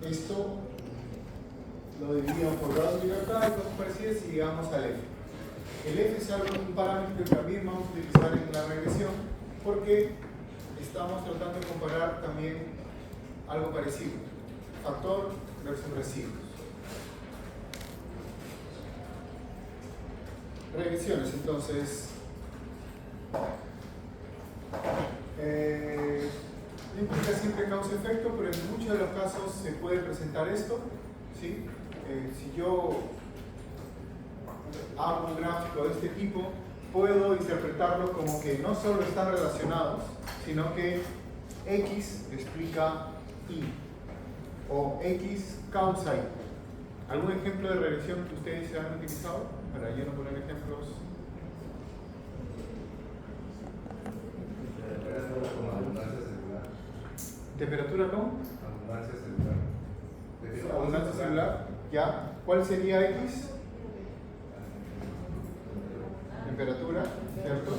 esto lo dividimos por grados de libertad y cosas parecidas y llegamos al F. El F es un parámetro que también vamos a utilizar en la regresión porque estamos tratando de comparar también algo parecido, factor versus residuos. Regresiones, entonces, no implica siempre causa-efecto, pero en muchos de los casos se puede presentar esto, ¿sí? Si yo hago un gráfico de este tipo, puedo interpretarlo como que no solo están relacionados, sino que X explica Y, o X causa Y. ¿Algún ejemplo de regresión que ustedes han utilizado? Para yo no poner ejemplos. ¿Temperatura con? Abundancia celular. Abundancia celular. ¿Ya? ¿Cuál sería X? Temperatura, ¿cierto?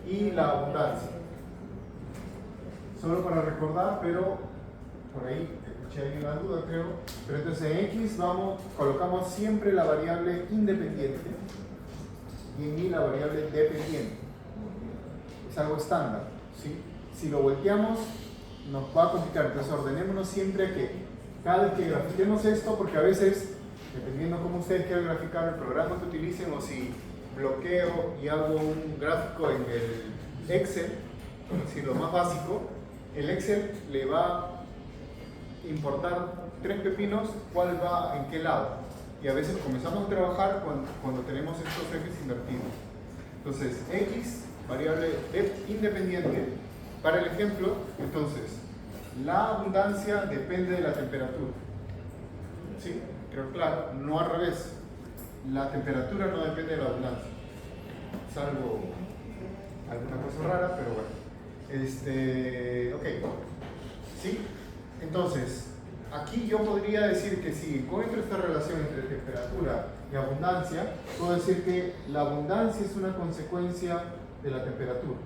Y la abundancia. Solo para recordar, pero por ahí escuché ahí una duda, creo. Pero entonces en X colocamos siempre la variable independiente y en Y la variable dependiente. Es algo estándar, ¿sí? Si lo volteamos, nos va a complicar. Entonces ordenémonos siempre a que cada vez que grafiquemos esto, porque a veces, dependiendo cómo ustedes quieran graficar el programa que utilicen, o si bloqueo y hago un gráfico en el Excel, si lo más básico, el Excel le va a importar 3 pepinos, cuál va en qué lado. Y a veces comenzamos a trabajar cuando tenemos estos ejes invertidos. Entonces, X, variable independiente. Para el ejemplo, entonces, la abundancia depende de la temperatura. ¿Sí? Pero claro, no al revés. La temperatura no depende de la abundancia. Salvo alguna cosa rara, pero bueno. Ok. ¿Sí? Entonces, aquí yo podría decir que si encuentro esta relación entre temperatura y abundancia, puedo decir que la abundancia es una consecuencia de la temperatura.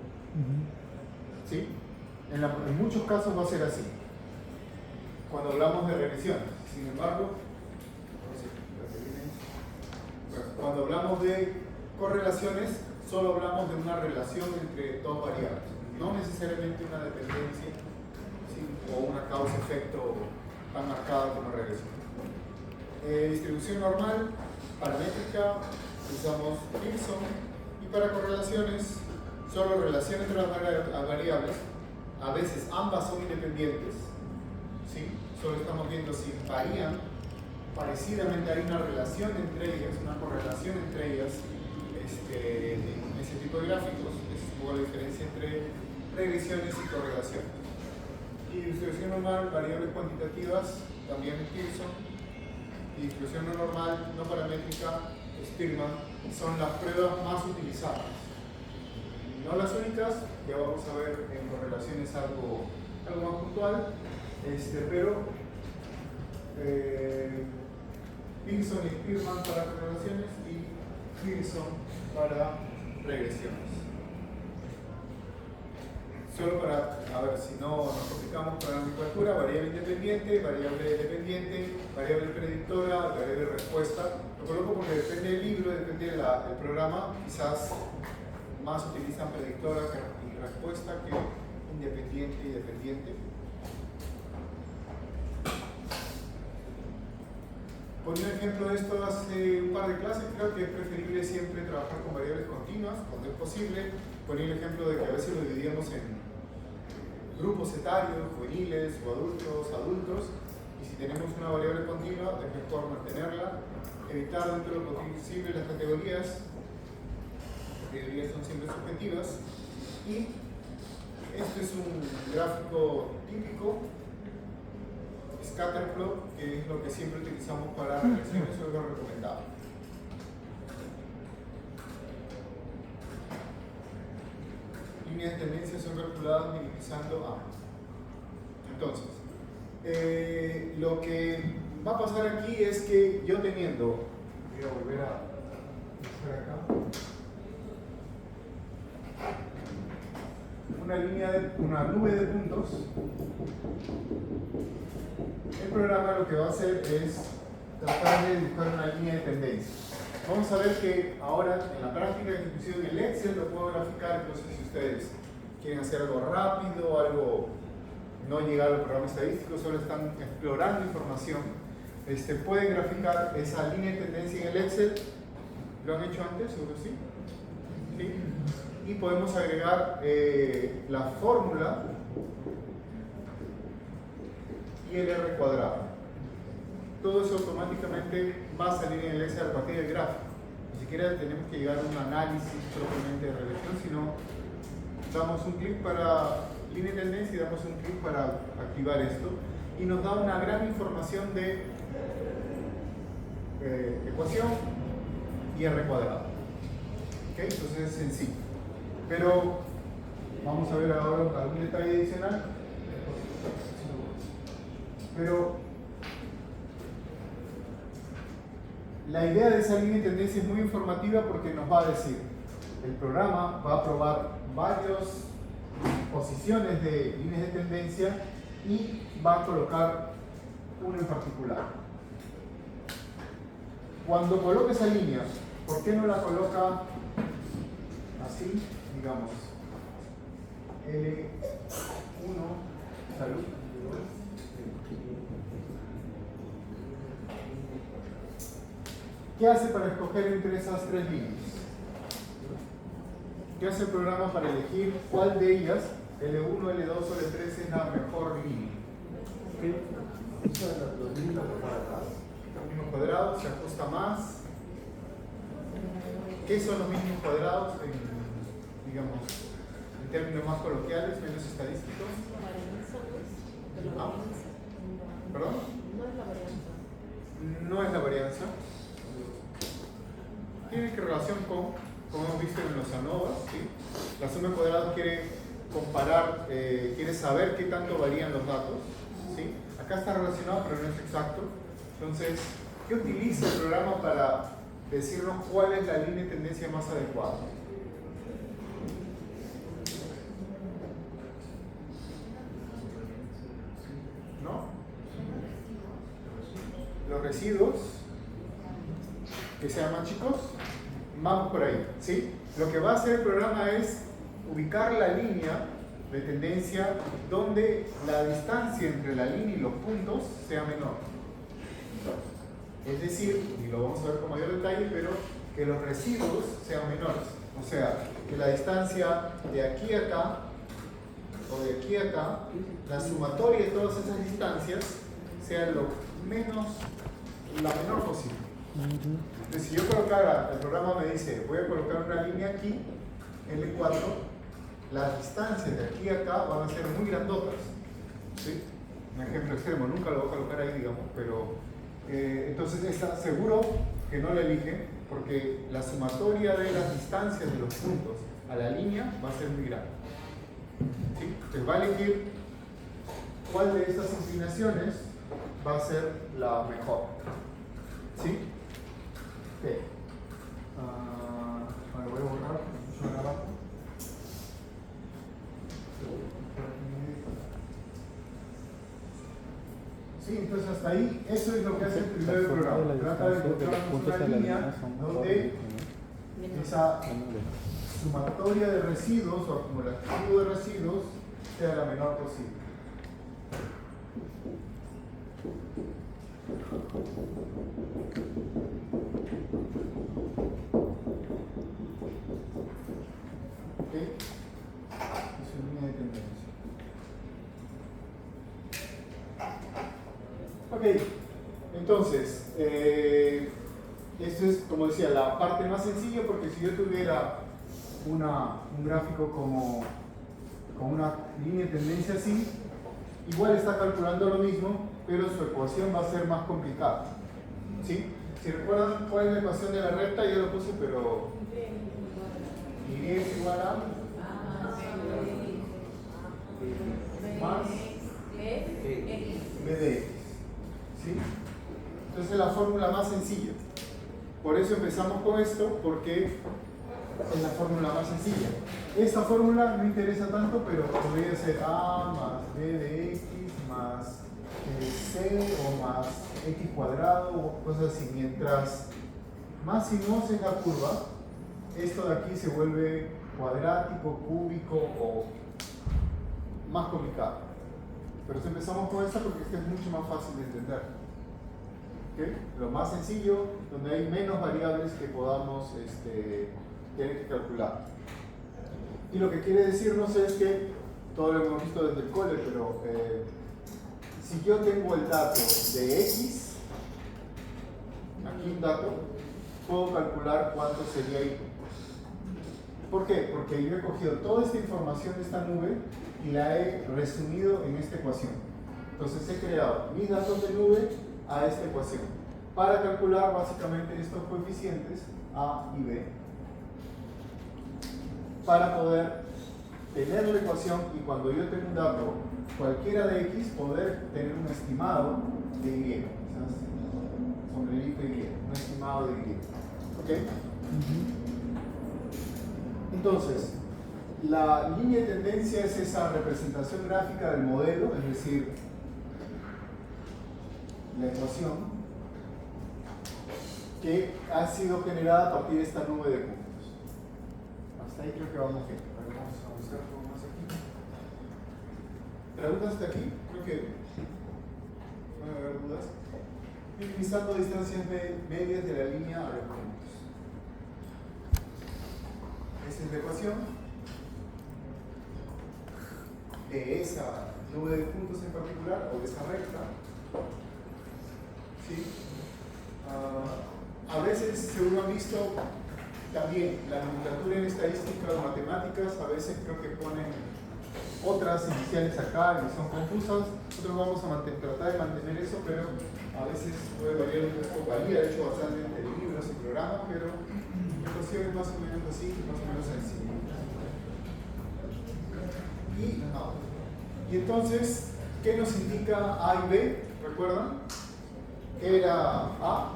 ¿Sí? En muchos casos va a ser así, cuando hablamos de regresiones. Sin embargo, cuando hablamos de correlaciones, solo hablamos de una relación entre dos variables, no necesariamente una dependencia, ¿sí? O una causa-efecto tan marcada como regresión. Distribución normal, paramétrica, usamos Pearson, y para correlaciones, solo relación entre las variables. A veces ambas son independientes, ¿sí? Solo estamos viendo si varían. Parecidamente hay una relación entre ellas, una correlación entre ellas en ese tipo de gráficos. Esa es un poco la diferencia entre regresiones y correlaciones. Y distribución normal, variables cuantitativas, también en Pearson. Y distribución no normal, no paramétrica, Spearman, son las pruebas más utilizadas. No las únicas, ya vamos a ver en correlaciones algo más puntual, pero Pearson y Spearman para correlaciones y Pearson para regresiones. Solo para, a ver si no nos complicamos con la nomenclatura, variable independiente, variable dependiente, variable predictora, variable respuesta. Lo coloco porque depende del libro, depende del programa, quizás más utilizan predictora y respuesta que independiente y dependiente. Ponía un ejemplo de esto hace un par de clases. Creo que es preferible siempre trabajar con variables continuas, cuando es posible. Ponía el ejemplo de que a veces lo dividíamos en grupos etarios, juveniles o adultos, y si tenemos una variable continua es mejor mantenerla, evitar dentro de lo posible las categorías son siempre subjetivas. Y este es un gráfico típico, scatterplot, que es lo que siempre utilizamos para regresiones, eso es lo recomendado. Líneas de tendencia son calculadas minimizando A. Entonces, lo que va a pasar aquí es que yo teniendo, voy a volver a buscar acá, una nube de puntos, programa lo que va a hacer es tratar de dibujar una línea de tendencia. Vamos a ver que ahora en la práctica, inclusive en el Excel lo puedo graficar, entonces si ustedes quieren hacer algo rápido, algo no llegar al programa estadístico, solo están explorando información, pueden graficar esa línea de tendencia en el Excel. ¿Lo han hecho antes? ¿Seguro sí? ¿Sí? Y podemos agregar la fórmula y el R cuadrado. Todo eso automáticamente va a salir en el Excel a partir del gráfico. Ni siquiera tenemos que llegar a un análisis propiamente de regresión, sino damos un clic para línea de tendencia y damos un clic para activar esto. Y nos da una gran información de ecuación y R cuadrado. ¿Okay? Entonces es sencillo. Pero vamos a ver ahora algún detalle adicional. Pero la idea de esa línea de tendencia es muy informativa porque nos va a decir, el programa va a probar varias posiciones de líneas de tendencia y va a colocar una en particular. Cuando coloque esa línea, ¿por qué no la coloca así? Digamos, L1, salud. ¿Qué hace para escoger entre esas tres líneas? ¿Qué hace el programa para elegir cuál de ellas, L1, L2 o L3, es la mejor línea? Los mismos cuadrados, se ajusta más. ¿Qué son los mismos cuadrados digamos, en términos más coloquiales, menos estadísticos? ¿Perdón? No es la varianza. Tiene que relación con, como hemos visto en los ANOVA, ¿sí? La suma de cuadrados quiere comparar, quiere saber qué tanto varían los datos, ¿sí? Acá está relacionado, pero no es exacto. Entonces, ¿qué utiliza el programa para decirnos cuál es la línea de tendencia más adecuada? ¿No? Los residuos, que sean más chicos, vamos por ahí, ¿sí? Lo que va a hacer el programa es ubicar la línea de tendencia donde la distancia entre la línea y los puntos sea menor. Es decir, y lo vamos a ver con mayor detalle, pero que los residuos sean menores. O sea, que la distancia de aquí a acá o de aquí a acá, la sumatoria de todas esas distancias sea la menor posible. Entonces, si yo colocara, el programa me dice, voy a colocar una línea aquí, L4, las distancias de aquí a acá van a ser muy grandotas, ¿sí? Un ejemplo extremo, nunca lo voy a colocar ahí, digamos, pero entonces está seguro que no la elige porque la sumatoria de las distancias de los puntos a la línea va a ser muy grande, ¿sí? Entonces va a elegir cuál de estas inclinaciones va a ser la mejor, ¿sí? Okay. Ahora voy a borrar mucho abajo. Sí, entonces hasta ahí, eso es lo que hace el primer programa. Trata de encontrar una línea donde esa sumatoria de residuos o acumulativo de residuos sea la menor posible. ¿Ok? Es una línea de tendencia. Ok, entonces, esto es, como decía, la parte más sencilla, porque si yo tuviera un gráfico con una línea de tendencia así, igual está calculando lo mismo, pero su ecuación va a ser más complicada, ¿sí? Si recuerdan cuál es la ecuación de la recta, ya lo puse, pero y es igual a más b de x, ¿sí? Entonces es la fórmula más sencilla. Por eso empezamos con esto, porque es la fórmula más sencilla. Esta fórmula no interesa tanto, pero podría ser a más b de x más c o más x cuadrado o cosas así. Mientras más sinuosa es la curva, esto de aquí se vuelve cuadrático, cúbico o más complicado. Pero si empezamos con esta porque esta es mucho más fácil de entender. ¿Okay? Lo más sencillo, donde hay menos variables que podamos tener que calcular. Y lo que quiere decirnos es que, todo lo hemos visto desde el cole, pero si yo tengo el dato de x, aquí un dato, puedo calcular cuánto sería y. ¿Por qué? Porque yo he cogido toda esta información de esta nube y la he resumido en esta ecuación. Entonces he creado mis datos de nube a esta ecuación para calcular básicamente estos coeficientes A y B para poder tener la ecuación y cuando yo tengo un dato cualquiera de X poder tener un estimado de Y. Quizás sombrerito Y, un estimado de Y. ¿Ok? Entonces, la línea de tendencia es esa representación gráfica del modelo, es decir, la ecuación que ha sido generada a partir de esta nube de puntos. Hasta ahí creo que vamos bien. Vamos a buscar un poco más aquí. ¿Preguntas hasta aquí? Creo que no va a haber dudas. Minimizando distancias medias de la línea a los puntos. Esa es la ecuación de esa nube de puntos en particular o de esa recta. ¿Sí? A veces, según han visto, también la nomenclatura en estadística o matemáticas, a veces creo que ponen otras iniciales acá y son confusas. Nosotros vamos a tratar de mantener eso, pero a veces puede variar un poco. Varía, de hecho, bastante entre libros y programas, pero la cuestión es más o menos así, más o menos sencilla. Y entonces, ¿qué nos indica A y B? ¿Recuerdan? ¿Qué era A?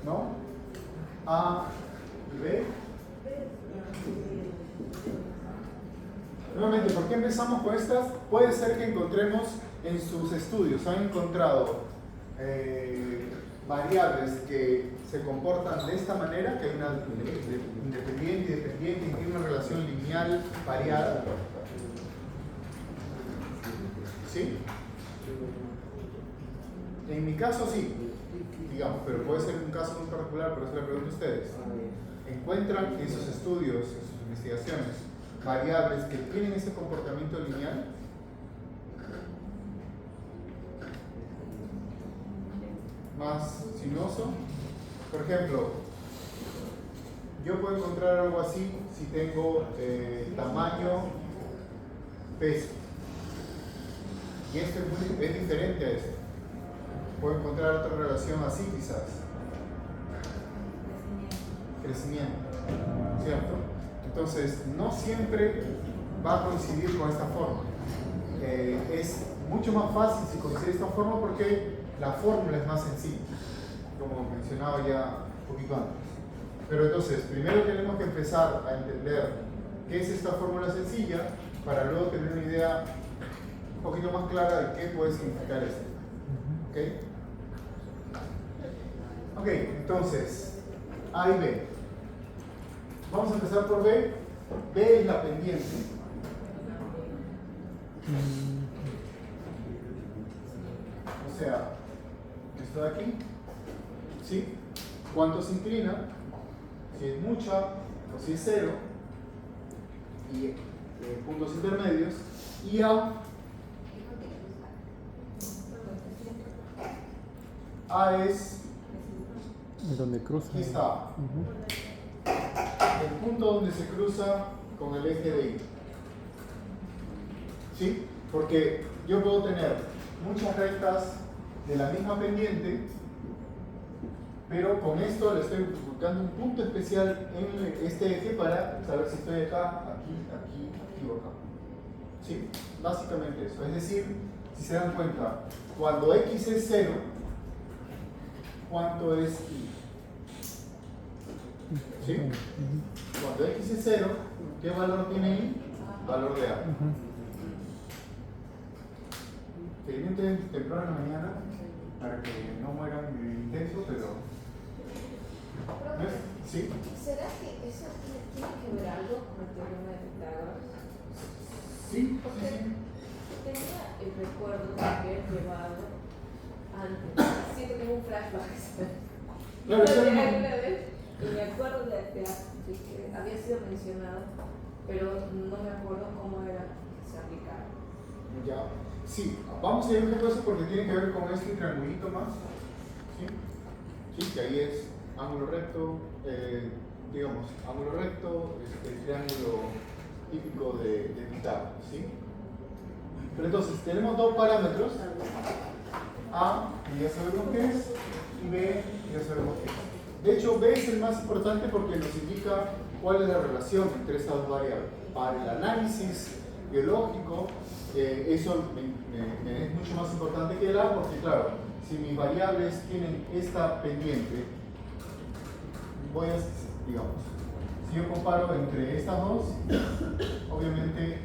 ¿No? A y B. Nuevamente, ¿por qué empezamos con estas? Puede ser que encontremos en sus estudios, han encontrado variables que se comportan de esta manera, que hay una independiente y dependiente, y tiene una relación lineal variada. ¿Sí? En mi caso sí, digamos, pero puede ser un caso muy particular, por eso le pregunto a ustedes. ¿Encuentran en sus estudios, en sus investigaciones, variables que tienen este comportamiento lineal? Más sinuoso. Por ejemplo, yo puedo encontrar algo así si tengo tamaño, peso. Y esto es diferente a esto. Puedo encontrar otra relación así quizás. Crecimiento. ¿Cierto? Entonces, no siempre va a coincidir con esta forma. Es mucho más fácil si coincide esta forma porque la fórmula es más sencilla, como mencionaba ya un poquito antes. Pero entonces, primero tenemos que empezar a entender qué es esta fórmula sencilla para luego tener una idea un poquito más clara de qué puede significar esto. ¿Ok? Entonces, A y B. Vamos a empezar por B. B es la pendiente. O sea, esto de aquí, ¿sí? ¿Cuánto se inclina? Si es mucha o si es cero. Y puntos intermedios. Y A es donde cruza. Aquí está. El punto donde se cruza con el eje de Y. ¿Sí? Porque yo puedo tener muchas rectas de la misma pendiente, pero con esto le estoy buscando un punto especial en este eje para saber si estoy acá, aquí o acá. ¿Sí? Básicamente eso. Es decir, si se dan cuenta, cuando X es 0, ¿cuánto es Y? ¿Sí? Cuando x es 0, ¿qué valor tiene y? Valor de a. Felizmente temprano en la mañana, para que no mueran de intenso, pero... ¿Ves? ¿Sí? ¿Será que eso tiene que ver algo con el teorema de Pitágoras? Sí, Porque sí, sí. tenía el recuerdo de haber llevado antes. Siento que tengo un flashback. Claro, Lo eso llegué no- alguna vez y me acuerdo de que había sido mencionado, pero no me acuerdo cómo era que se aplicaba. Ya. Sí, vamos a ir un poco eso porque tiene que ver con este triangulito más. ¿Sí? Sí, que ahí es ángulo recto, digamos, ángulo recto, el triángulo típico de Pitágoras. ¿Sí? Pero entonces, tenemos dos parámetros. A, que ya sabemos qué es, y B, que ya sabemos qué es. De hecho, B es el más importante porque nos indica cuál es la relación entre estas dos variables. Para el análisis biológico, eso me es mucho más importante que el A, porque claro, si mis variables tienen esta pendiente, voy a, digamos, si yo comparo entre estas dos, obviamente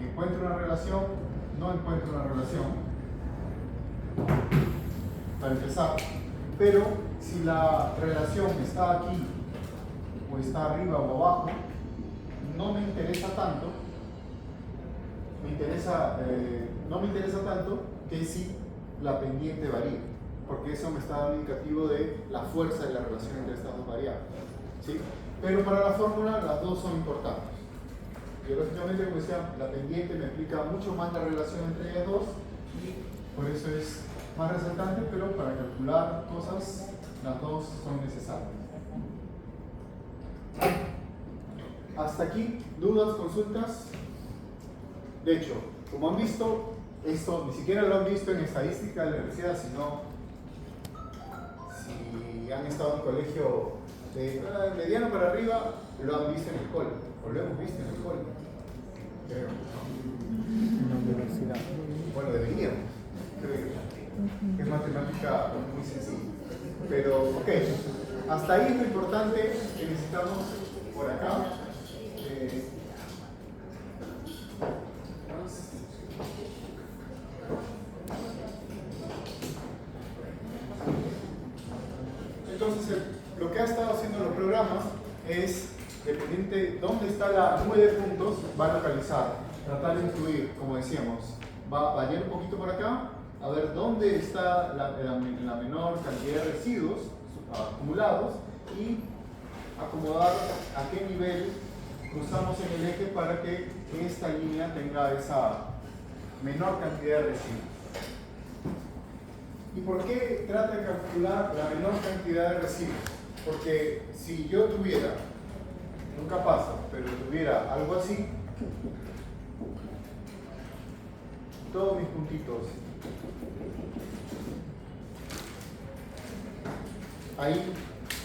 encuentro una relación, no encuentro una relación, para empezar, pero si la relación está aquí, o está arriba o abajo, no me interesa tanto, no me interesa tanto que si la pendiente varía, porque eso me está dando indicativo de la fuerza de la relación entre estas dos variables. ¿Sí? Pero para la fórmula las dos son importantes. Biológicamente, como decía, la pendiente me explica mucho más la relación entre ellas dos y por eso es más resaltante, pero para calcular cosas las dos son necesarias. Hasta aquí, dudas, consultas. De hecho, como han visto, esto ni siquiera lo han visto en estadística de la universidad, sino si han estado en colegio de mediano para arriba, lo han visto en el cole, o lo hemos visto en el cole, creo. En la universidad. Bueno, deberíamos, creo que es matemática muy sencilla. Pero, ok, hasta ahí es lo importante que necesitamos por acá. Entonces, lo que ha estado haciendo los programas es, dependiente de dónde está la nube de puntos, va a localizar, tratar de incluir, como decíamos, va a variar un poquito por acá, a ver dónde está la menor cantidad de residuos acumulados y acomodar a qué nivel cruzamos en el eje para que esta línea tenga esa menor cantidad de residuos. ¿Y por qué trata de calcular la menor cantidad de residuos? Porque si yo tuviera, nunca pasa, pero tuviera algo así, todos mis puntitos ahí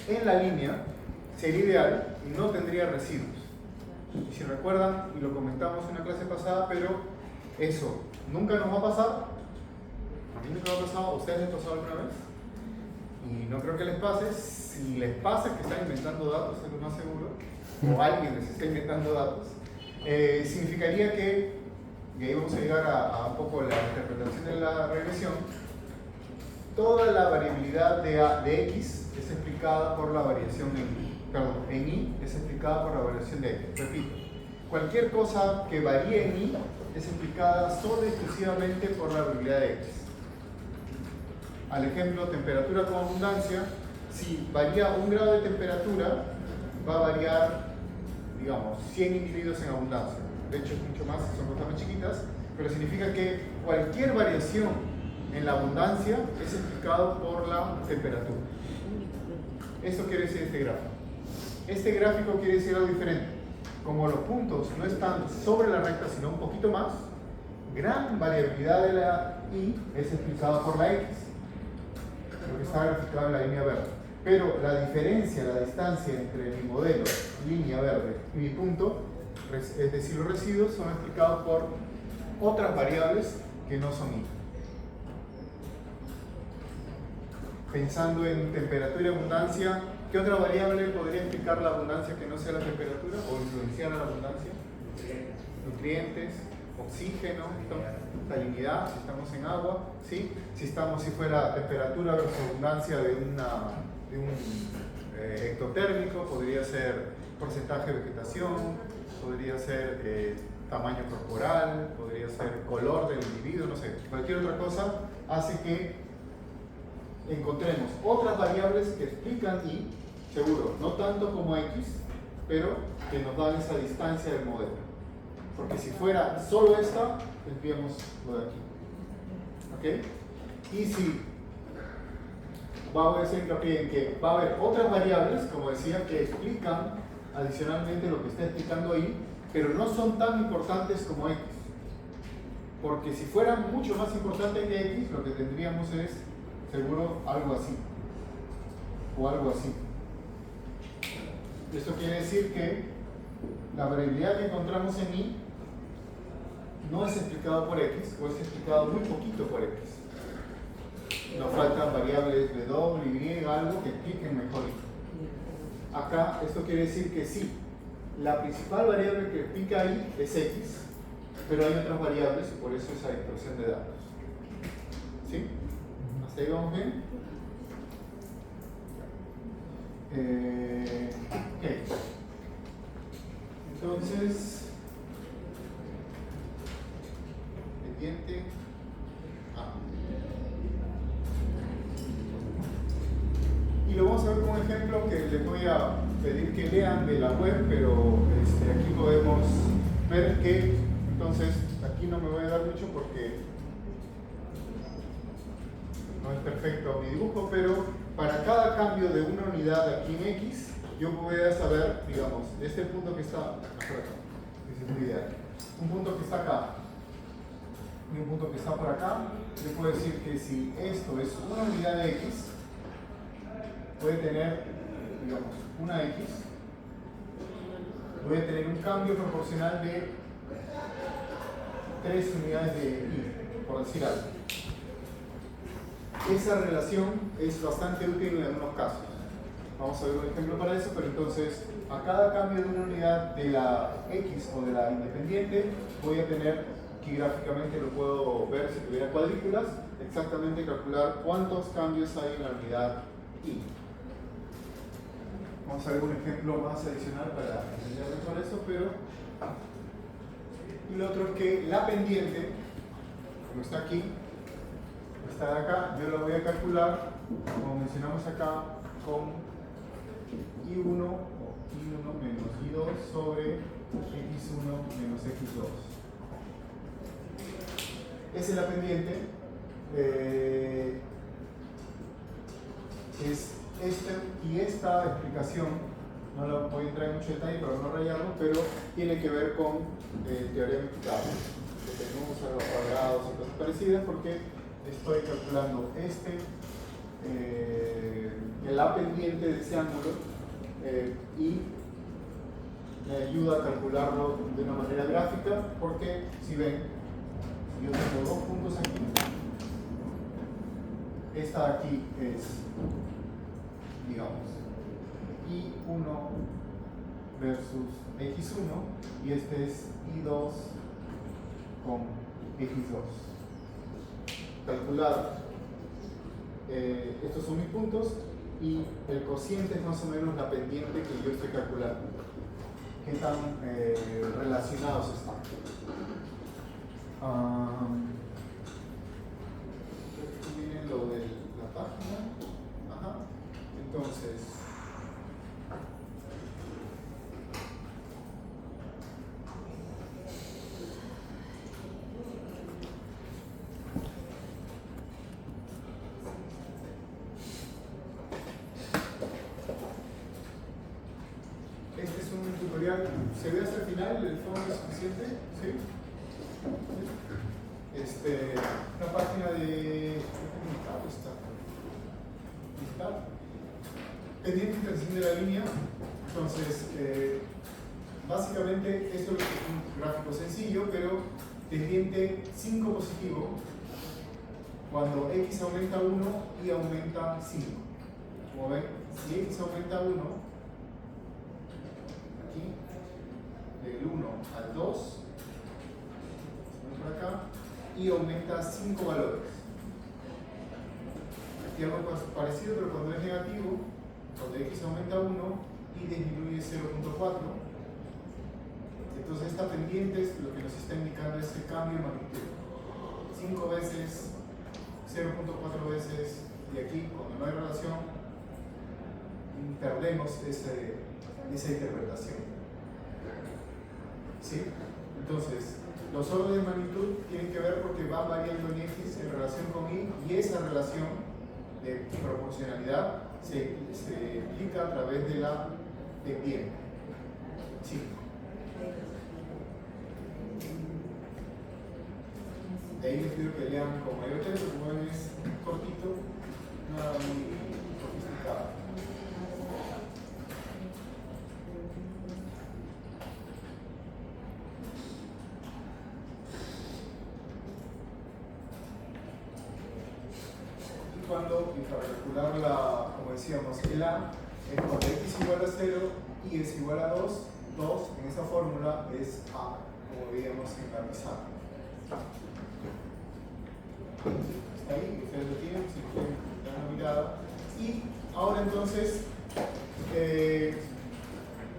en la línea sería ideal y no tendría residuos. Y si recuerdan, y lo comentamos en la clase pasada, pero eso nunca nos va a pasar. A mí nunca me ha pasado, ¿a ustedes les ha pasado alguna vez? Y no creo que les pase. Si les pasa que están inventando datos, es lo más seguro, o alguien les está inventando datos, significaría que, y ahí vamos a llegar a un poco la interpretación de la regresión, toda la variabilidad de x es explicada por la variación en y es explicada por la variación de x. Repito, cualquier cosa que varíe en y es explicada solo y exclusivamente por la variabilidad de x. Al ejemplo, temperatura con abundancia, si varía 1 grado de temperatura, va a variar, digamos, 100 individuos en abundancia. De hecho, es mucho más, son cosas más chiquitas, pero significa que cualquier variación en la abundancia es explicado por la temperatura. Esto quiere decir este gráfico. Este gráfico quiere decir algo diferente. Como los puntos no están sobre la recta, sino un poquito más, gran variabilidad de la y es explicada por la x, lo que está graficado en la línea verde. Pero la diferencia, la distancia entre mi modelo, línea verde, y mi punto, es decir, los residuos, son explicados por otras variables que no son y. Pensando en temperatura y abundancia, ¿qué otra variable podría explicar la abundancia que no sea la temperatura o influenciar a la abundancia? Nutrientes, oxígeno, salinidad, si estamos en agua, ¿sí? Si fuera temperatura versus abundancia de un ectotérmico, podría ser porcentaje de vegetación, podría ser tamaño corporal, podría ser color del individuo, no sé, cualquier otra cosa hace que encontremos otras variables que explican Y, seguro, no tanto como X, pero que nos dan esa distancia del modelo. Porque si fuera solo esta, enviamos lo de aquí. ¿Ok? Y si voy a hacer hincapié en que va a haber otras variables, como decía, que explican adicionalmente lo que está explicando ahí, pero no son tan importantes como X. Porque si fueran mucho más importantes que X, lo que tendríamos es, seguro, algo así. O algo así. Esto quiere decir que la variabilidad que encontramos en Y no es explicado por X, o es explicado muy poquito por X. Nos faltan variables de W, Y, algo que expliquen mejor. Acá, esto quiere decir que sí, la principal variable que explica ahí es X, pero hay otras variables y por eso esa dispersión de datos. ¿Sí? ¿Hasta ahí vamos bien? Ok. Entonces, pendiente A. Y lo vamos a ver con un ejemplo que les voy a pedir que lean de la web, pero aquí podemos ver que, entonces, aquí no me voy a dar mucho porque no es perfecto mi dibujo, pero para cada cambio de una unidad aquí en X, yo voy a saber, digamos, este punto que está por acá, ese es muy ideal, un punto que está acá y un punto que está por acá, yo puedo decir que si esto es una unidad de X, puede tener, digamos, una X, voy a tener un cambio proporcional de 3 unidades de Y, por decir algo. Esa relación es bastante útil en algunos casos. Vamos a ver un ejemplo para eso, pero entonces a cada cambio de una unidad de la X o de la independiente voy a tener, aquí gráficamente lo puedo ver si tuviera cuadrículas, exactamente calcular cuántos cambios hay en la unidad Y. Vamos a ver un ejemplo más adicional para entender mejor eso, pero... Y lo otro es que la pendiente, como está aquí, está de acá, yo la voy a calcular, como mencionamos acá, con I1 o I1 menos I2 sobre X1 menos X2. Esa es la pendiente. Es esta y esta explicación, no la voy a entrar en mucho detalle para no rayarlo, pero tiene que ver con teoría multiplicada, hipotenusa, los cuadrados y cosas parecidas, porque estoy calculando la pendiente de ese ángulo y me ayuda a calcularlo de una manera gráfica, porque si ven, si yo tengo dos puntos aquí, esta de aquí es, digamos, I1 versus X1 y este es I2 con X2. Calcular, estos son mis puntos y el cociente es más o menos la pendiente que yo estoy calculando. ¿Qué tan relacionados están? Esto viene lo de la página. Ajá. Entonces, este es un tutorial, ¿se ve hasta el final? ¿El fondo es suficiente? ¿Sí? Una página de... ¿Está? Pendiente de intención de la línea. Entonces, básicamente esto es un gráfico sencillo, pero pendiente 5 positivo cuando x aumenta 1 y aumenta 5. Como ven, si x aumenta 1, aquí, del 1 al 2, por acá, y aumenta 5 valores. Aquí algo parecido, pero cuando es negativo, cuando x aumenta 1 y disminuye 0.4, entonces esta pendiente es lo que nos está indicando ese cambio de magnitud. 5 veces, 0.4 veces, y aquí cuando no hay relación, perdemos esa interpretación. ¿Sí? Entonces, los órdenes de magnitud tienen que ver porque van variando en x en relación con y, y esa relación de proporcionalidad se explica a través de la pendiente. Sí. De ahí les pido que lean con mayor texto, como ven es cortito, nada muy sofisticado. Y cuando, y para calcular como decíamos, el A es cuando x igual a 0 y es igual a 2, 2 en esa fórmula es A, como veíamos en la pizarra. Está ahí, ustedes lo tienen, si quieren dar una mirada. Y ahora entonces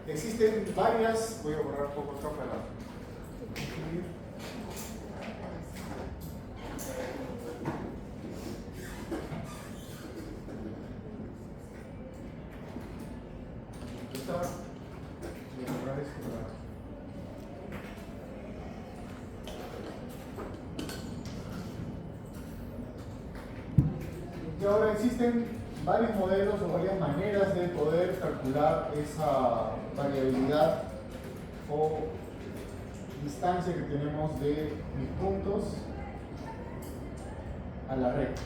existen varias, voy a borrar un poco acá para voy a borrar esto para y ahora existen varios modelos o varias maneras de poder calcular esa variabilidad o distancia que tenemos de mis puntos a la recta.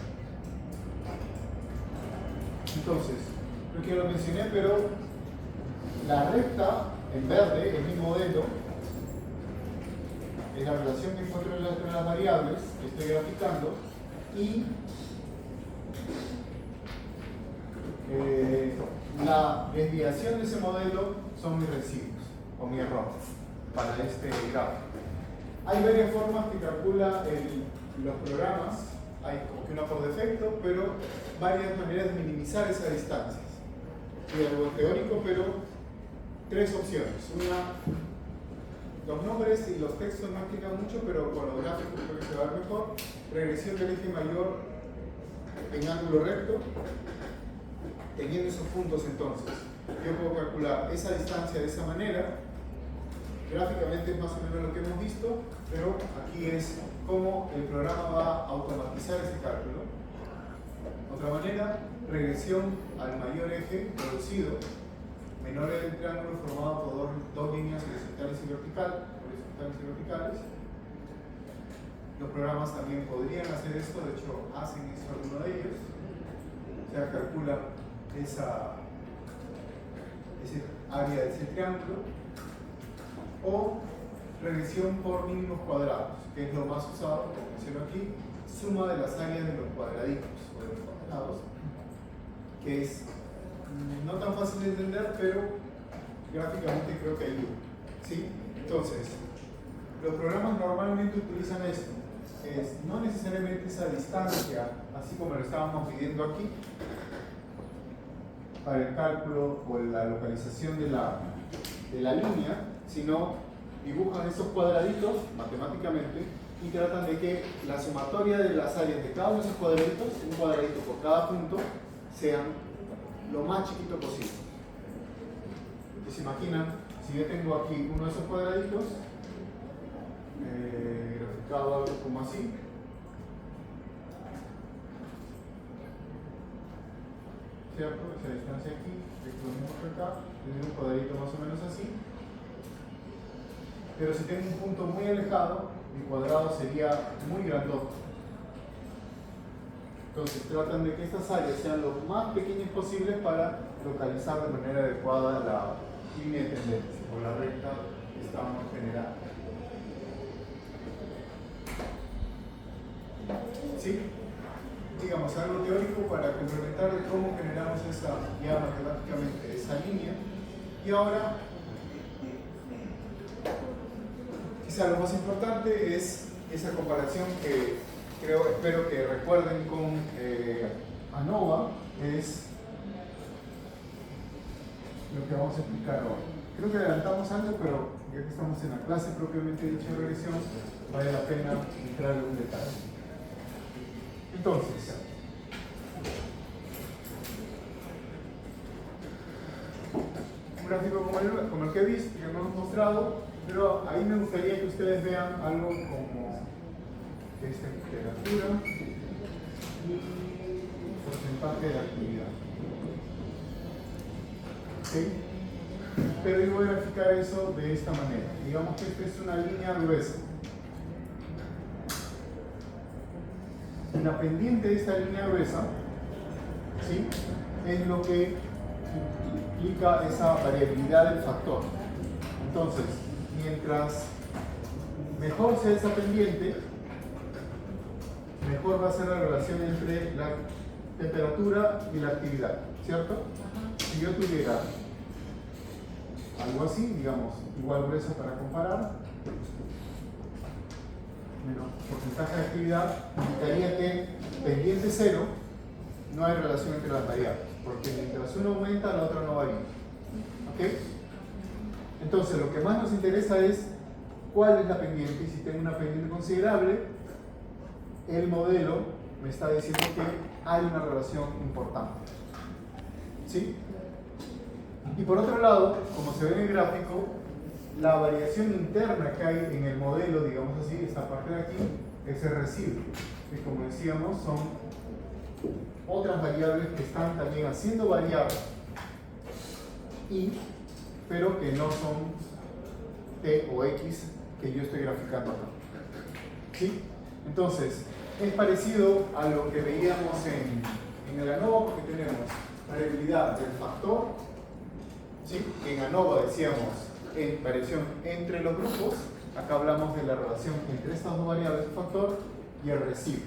Entonces, lo que lo mencioné, pero la recta en verde es mi modelo, es la relación que encuentro entre las variables que estoy graficando y la desviación de ese modelo son mis residuos o mi error para este gráfico. Hay varias formas que calcula los programas, hay como que una por defecto, pero varias maneras de minimizar esas distancias. Y algo teórico, pero tres opciones. Los nombres y los textos no explican mucho, pero con los gráficos creo que se va a ver mejor. Regresión del eje mayor en ángulo recto. Teniendo esos puntos entonces, yo puedo calcular esa distancia de esa manera. Gráficamente es más o menos lo que hemos visto, pero aquí es cómo el programa va a automatizar ese cálculo. Otra manera, regresión al mayor eje reducido, menor el triángulo formado por dos líneas horizontales y verticales. Los programas también podrían hacer esto, de hecho hacen eso algunos de ellos. O sea, calcula ese área de ese triángulo, o regresión por mínimos cuadrados, que es lo más usado, como menciono aquí, suma de las áreas de los cuadraditos o de los cuadrados, que es no tan fácil de entender, pero gráficamente creo que ayuda. ¿Sí? Entonces, los programas normalmente utilizan esto, es no necesariamente esa distancia, así como lo estábamos midiendo aquí, para el cálculo o la localización de la línea, sino dibujan esos cuadraditos matemáticamente y tratan de que la sumatoria de las áreas de cada uno de esos cuadraditos, un cuadradito por cada punto, sean lo más chiquito posible. Entonces imaginan, si yo tengo aquí uno de esos cuadraditos, graficado algo como así, ¿cierto? Esa distancia aquí, esto lo mismo que acá, tengo un cuadradito más o menos así. Pero si tengo un punto muy alejado, mi cuadrado sería muy grandote. Entonces tratan de que estas áreas sean lo más pequeñas posibles para localizar de manera adecuada la línea de tendencia o la recta que estamos generando. ¿Sí? digamos, algo teórico para complementar de cómo generamos ya matemáticamente esa línea. Y ahora, quizá lo más importante es esa comparación que espero que recuerden con ANOVA, es lo que vamos a explicar ahora. Creo que adelantamos algo, pero ya que estamos en la clase propiamente dicha de regresión, vale la pena entrar en un detalle. Entonces, un gráfico como el que hemos mostrado, pero ahí me gustaría que ustedes vean algo como esta temperatura y porcentaje de actividad. ¿Sí? Pero yo voy a graficar eso de esta manera. Digamos que esta es una línea gruesa. Y la pendiente de esta línea gruesa, ¿sí?, es lo que implica esa variabilidad del factor. Entonces, mientras mejor sea esa pendiente, mejor va a ser la relación entre la temperatura y la actividad, ¿cierto? Si yo tuviera algo así, digamos, igual gruesa para comparar, menos porcentaje de actividad, indicaría que pendiente cero no hay relación entre las variables, porque mientras uno aumenta, la otra no varía. ¿Ok? Entonces, lo que más nos interesa es cuál es la pendiente, y si tengo una pendiente considerable, el modelo me está diciendo que hay una relación importante. ¿Sí? Y por otro lado, como se ve en el gráfico, la variación interna que hay en el modelo, digamos así, esta parte de aquí, es el residuo, que como decíamos son otras variables que están también haciendo variar y, pero que no son t o x que yo estoy graficando acá. ¿Sí? Entonces, es parecido a lo que veíamos en el ANOVA, porque tenemos variabilidad del factor, ¿sí?, que en ANOVA decíamos en variación entre los grupos. Acá hablamos de la relación entre estas dos variables, el factor y el residuo,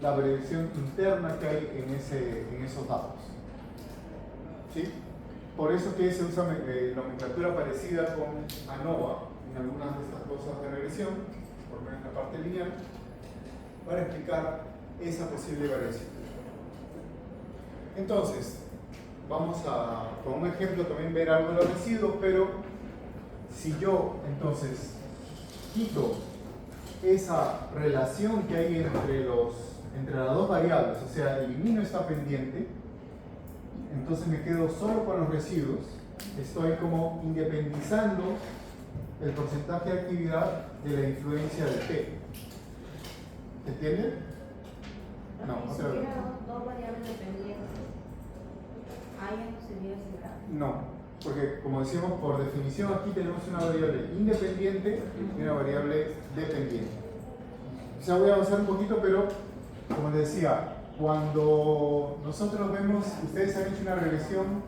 la variación interna que hay en esos datos. ¿Sí? Por eso que se usa nomenclatura parecida con ANOVA en algunas de estas cosas de regresión, por lo menos en la parte lineal, para explicar esa posible variación. Entonces, vamos a, con un ejemplo, también ver algo de los residuos, pero si yo entonces quito esa relación que hay entre las dos variables, o sea, elimino esta pendiente, entonces me quedo solo con los residuos, estoy como independizando el porcentaje de actividad de la influencia de T. ¿Entienden? No, otra vez. Dos variables dependientes. Ahí no sería ese grado. No, porque como decíamos, por definición aquí tenemos una variable independiente y una variable dependiente. Quizá voy a avanzar un poquito, pero como les decía, cuando nosotros vemos, ustedes han hecho una regresión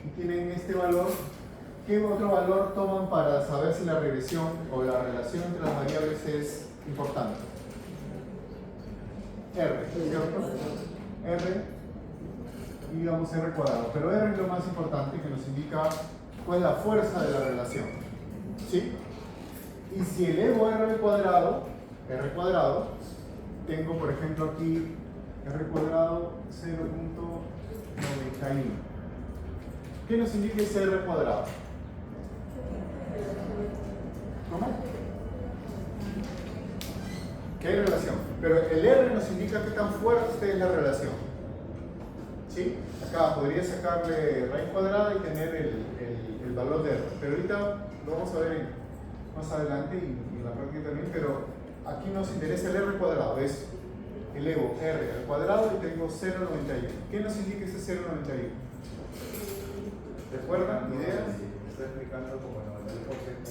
y tienen este valor, ¿qué otro valor toman para saber si la regresión o la relación entre las variables es importante? R, ¿cierto? R, y digamos R cuadrado, pero R es lo más importante, que nos indica cuál es la fuerza de la relación, ¿sí? Y si elevo R cuadrado, tengo por ejemplo aquí R cuadrado 0.91. ¿Qué nos indica ese R cuadrado? ¿Cómo? ¿Qué hay relación? Pero el R nos indica qué tan fuerte es la relación. ¿Sí? Acá podría sacarle raíz cuadrada y tener el valor de R. Pero ahorita lo vamos a ver más adelante y en la práctica también, pero aquí nos interesa el R cuadrado. Es elevo R al cuadrado y tengo 0.91. ¿Qué nos indica ese 0.91? ¿Recuerdan? ¿Ideas? Está explicando como el 91% de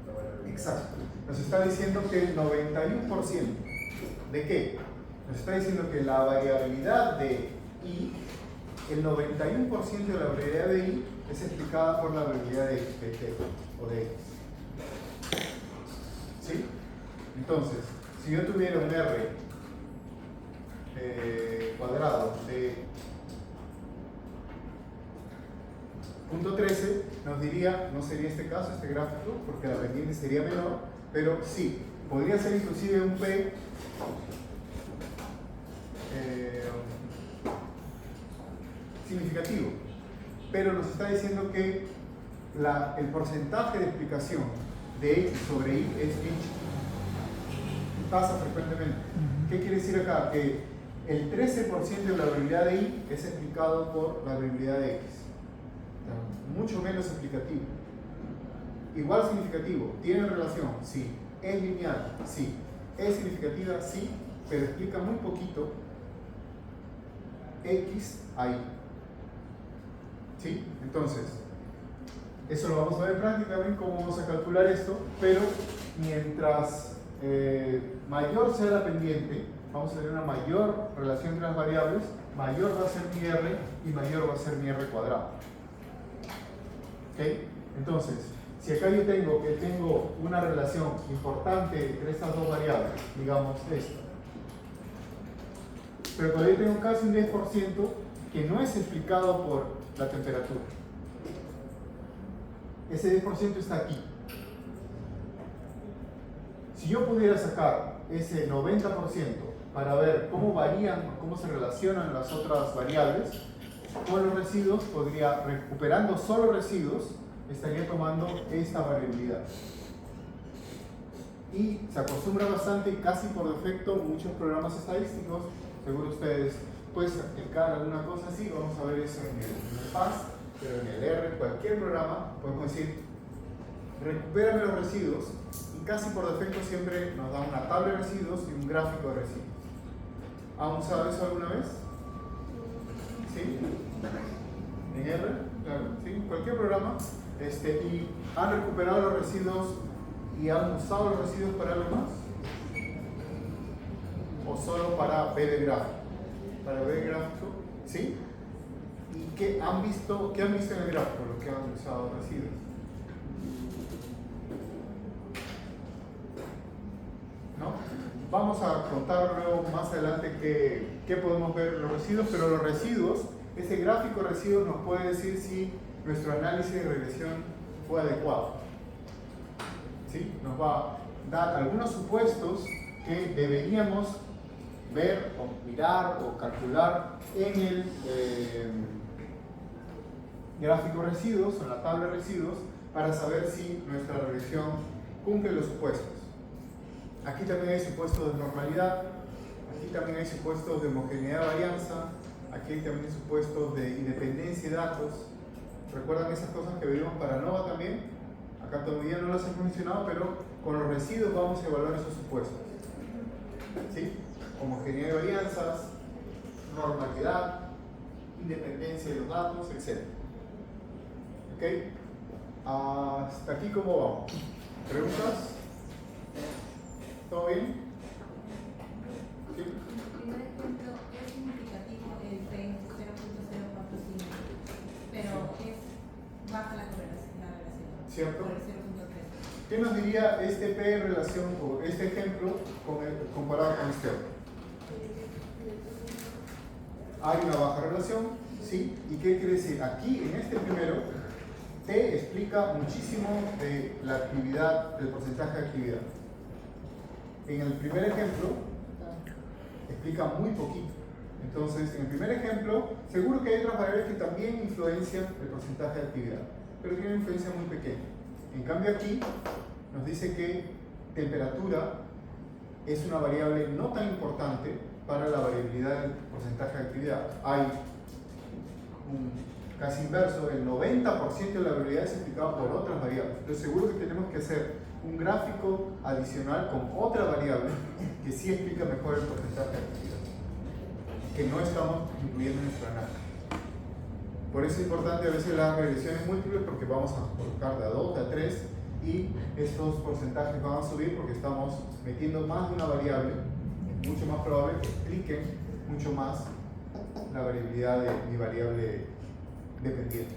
la variabilidad. Exacto. Nos está diciendo que el 91%, ¿de qué? Nos está diciendo que la variabilidad de I, el 91% de la variabilidad de I es explicada por la variabilidad de T o de X. ¿Sí? Entonces, si yo tuviera un R cuadrado de punto 13 nos diría, no sería este caso, este gráfico, porque la pendiente sería menor, pero sí, podría ser inclusive un P significativo, pero nos está diciendo que el porcentaje de explicación de X sobre Y es bien chiquito. Pasa frecuentemente. ¿Qué quiere decir acá? Que el 13% de la variabilidad de Y es explicado por la variabilidad de X. Mucho menos explicativo. Igual significativo. ¿Tiene relación? Sí. ¿Es lineal? Sí. ¿Es significativa? Sí. Pero explica muy poquito X a Y. ¿Sí? Entonces, eso lo vamos a ver prácticamente cómo vamos a calcular esto, pero mientras mayor sea la pendiente, vamos a tener una mayor relación entre las variables, mayor va a ser mi R y mayor va a ser mi R cuadrado. ¿Ok? Entonces, si acá yo tengo una relación importante entre estas dos variables, digamos esta, pero todavía tengo casi un 10% que no es explicado por la temperatura. Ese 10% está aquí. Si yo pudiera sacar ese 90% para ver cómo varían, cómo se relacionan las otras variables, con los residuos podría, recuperando solo residuos, estaría tomando esta variabilidad. Y se acostumbra bastante, casi por defecto, muchos programas estadísticos, seguro ustedes pueden aplicar alguna cosa así, vamos a ver eso en el PAS, pero en el R, cualquier programa, podemos decir, recupérame los residuos, y casi por defecto siempre nos da una tabla de residuos y un gráfico de residuos. ¿Han usado eso alguna vez? ¿Sí? ¿En R? Claro, ¿sí? Cualquier programa. Y han recuperado los residuos y han usado los residuos para algo más. ¿O solo para ver el gráfico? Para ver el gráfico, ¿sí? ¿Y qué han visto en el gráfico? Los que han usado residuos. ¿No? Vamos a contar luego más adelante qué podemos ver en los residuos, pero los residuos, ese gráfico de residuos nos puede decir si nuestro análisis de regresión fue adecuado. ¿Sí? Nos va a dar algunos supuestos que deberíamos ver o mirar o calcular en el gráfico de residuos o en la tabla de residuos para saber si nuestra regresión cumple los supuestos. Aquí también hay supuestos de normalidad, aquí también hay supuestos de homogeneidad de varianza, aquí también hay supuestos de independencia de datos. ¿Recuerdan esas cosas que vimos para ANOVA también? Acá todavía no las hemos mencionado, pero con los residuos vamos a evaluar esos supuestos. ¿Sí? Homogeneidad de varianzas, normalidad, independencia de los datos, etc. ¿Ok? Hasta aquí, ¿cómo vamos? ¿Preguntas? ¿Todo bien? ¿Sí? El primer ejemplo es significativo el P 0.045, pero es baja la relación. ¿Cierto? Por el 0.3. ¿Qué nos diría este P en relación o este ejemplo comparado con este otro? Hay una baja relación, ¿sí? ¿Y qué quiere decir? Aquí, en este primero, T explica muchísimo de la actividad, del porcentaje de actividad. En el primer ejemplo, explica muy poquito. Entonces, en el primer ejemplo, seguro que hay otras variables que también influencian el porcentaje de actividad, pero tiene una influencia muy pequeña. En cambio aquí, nos dice que temperatura es una variable no tan importante para la variabilidad del porcentaje de actividad. Hay un casi inverso, el 90% de la variabilidad es explicado por otras variables. Entonces seguro que tenemos que hacer un gráfico adicional con otra variable que sí explica mejor el porcentaje de actividad, que no estamos incluyendo en nuestro análisis. Por eso es importante a veces las regresiones múltiples, porque vamos a colocar de a 2, de a 3, y estos porcentajes van a subir porque estamos metiendo más de una variable. Es mucho más probable que expliquen mucho más la variabilidad de mi variable dependiente.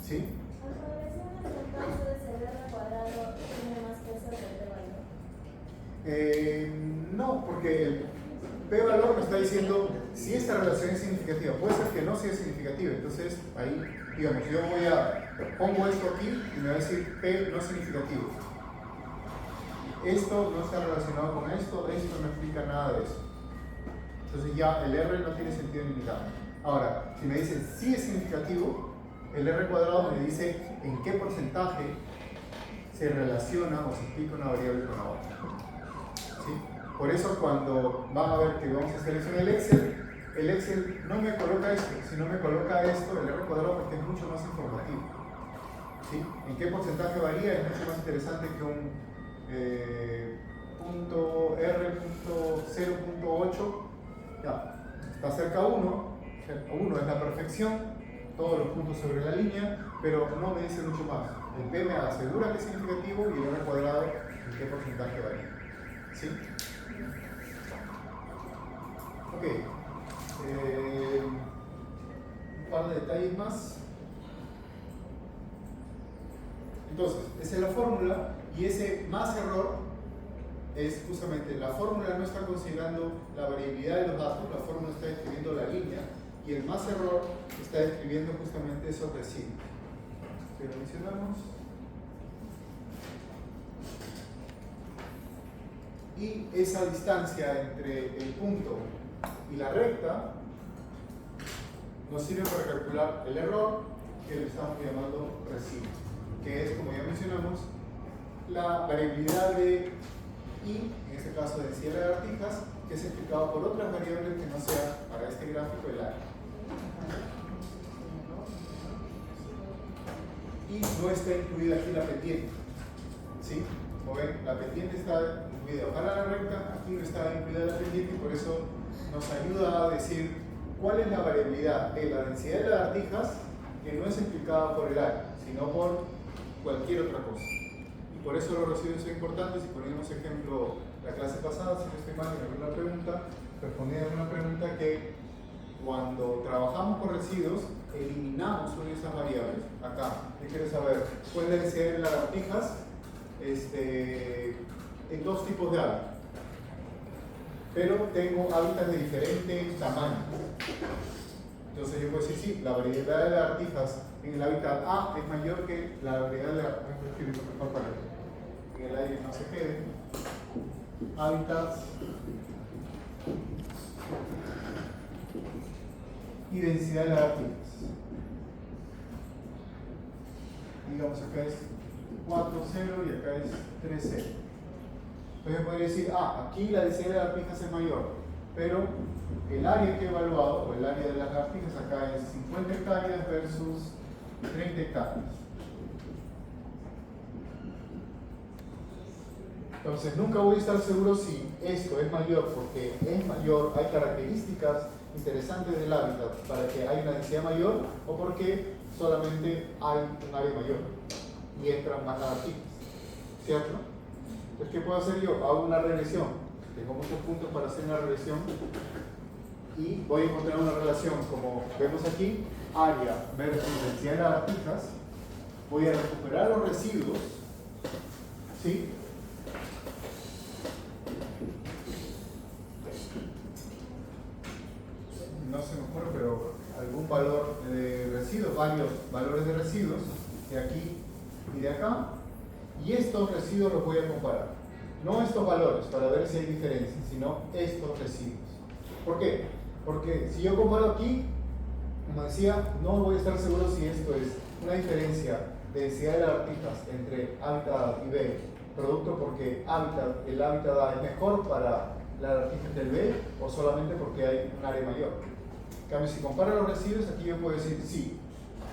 ¿Sí? Las regresiones entonces el R cuadrado tiene más peso que el T valor. No, porque p-valor me está diciendo si esta relación es significativa. Puede ser que no sea significativa. Entonces, ahí, digamos, yo pongo esto aquí y me va a decir p no significativo. Esto no está relacionado con esto no explica nada de eso. Entonces ya el R no tiene sentido limitado. Ahora, si me dicen sí es significativo, el R cuadrado me dice en qué porcentaje se relaciona o se explica una variable con la otra. ¿Sí? Por eso cuando van a ver que vamos a seleccionar el Excel no me coloca esto, sino me coloca esto, el R cuadrado, porque es mucho más informativo. ¿Sí? En qué porcentaje varía es mucho más interesante que un punto R.0.8, ya, está cerca a 1 es la perfección, todos los puntos sobre la línea, pero no me dice mucho más. El P me asegura que es significativo y el R cuadrado en qué porcentaje varía. ¿Sí? Ok. Un par de detalles más. Entonces, esa es la fórmula y ese más error es justamente la fórmula no está considerando la variabilidad de los datos, la fórmula está describiendo la línea y el más error está describiendo justamente esos residuos. ¿Qué lo mencionamos? Y esa distancia entre el punto y la recta nos sirve para calcular el error que le estamos llamando residuo, que es, como ya mencionamos, la variabilidad de I, en este caso densidad de lagartijas, que es explicado por otras variables que no sea para este gráfico el área. Y no está incluida aquí la pendiente. ¿Sí? Como ven, la pendiente está incluida para la recta, aquí no está incluida la pendiente y por eso nos ayuda a decir cuál es la variabilidad de la densidad de lagartijas que no es explicada por el área, sino por cualquier otra cosa. Y por eso los residuos son importantes. Y poníamos ejemplo la clase pasada, si no estoy mal, en alguna pregunta, respondí a una pregunta que cuando trabajamos con residuos, eliminamos una de esas variables. Acá, ¿qué quieres saber? Puede ser lagartijas en dos tipos de hábitat. Pero tengo hábitats de diferentes tamaños. Entonces yo puedo decir, sí, la variedad de lagartijas en el hábitat A es mayor que la variedad de lagartijas en el aire no se quede. Hábitats y densidad de lagartijas. Digamos acá es 4,0 y acá es 3,0. Entonces podría decir, aquí la densidad de lagartijas es mayor, pero el área que he evaluado, o el área de las lagartijas acá es 50 hectáreas versus 30 hectáreas. Entonces nunca voy a estar seguro si esto es mayor porque es mayor, hay características interesantes del hábitat para que haya una densidad mayor o porque solamente hay un área mayor y entran más lagartijas, ¿cierto? Entonces, ¿qué puedo hacer yo? Hago una regresión. Tengo muchos puntos para hacer una regresión y voy a encontrar una relación como vemos aquí, área versus densidad de lagartijas. Voy a recuperar los residuos, ¿sí? No se me ocurre, pero algún valor de residuos, varios valores de residuos, de aquí y de acá, y estos residuos los voy a comparar. No estos valores para ver si hay diferencias, sino estos residuos. ¿Por qué? Porque si yo comparo aquí, como decía, no voy a estar seguro si esto es una diferencia de densidad de lagartijas entre hábitat A y B, producto porque el hábitat A es mejor para las lagartijas del B o solamente porque hay un área mayor. En cambio, si comparo los residuos, aquí yo puedo decir sí.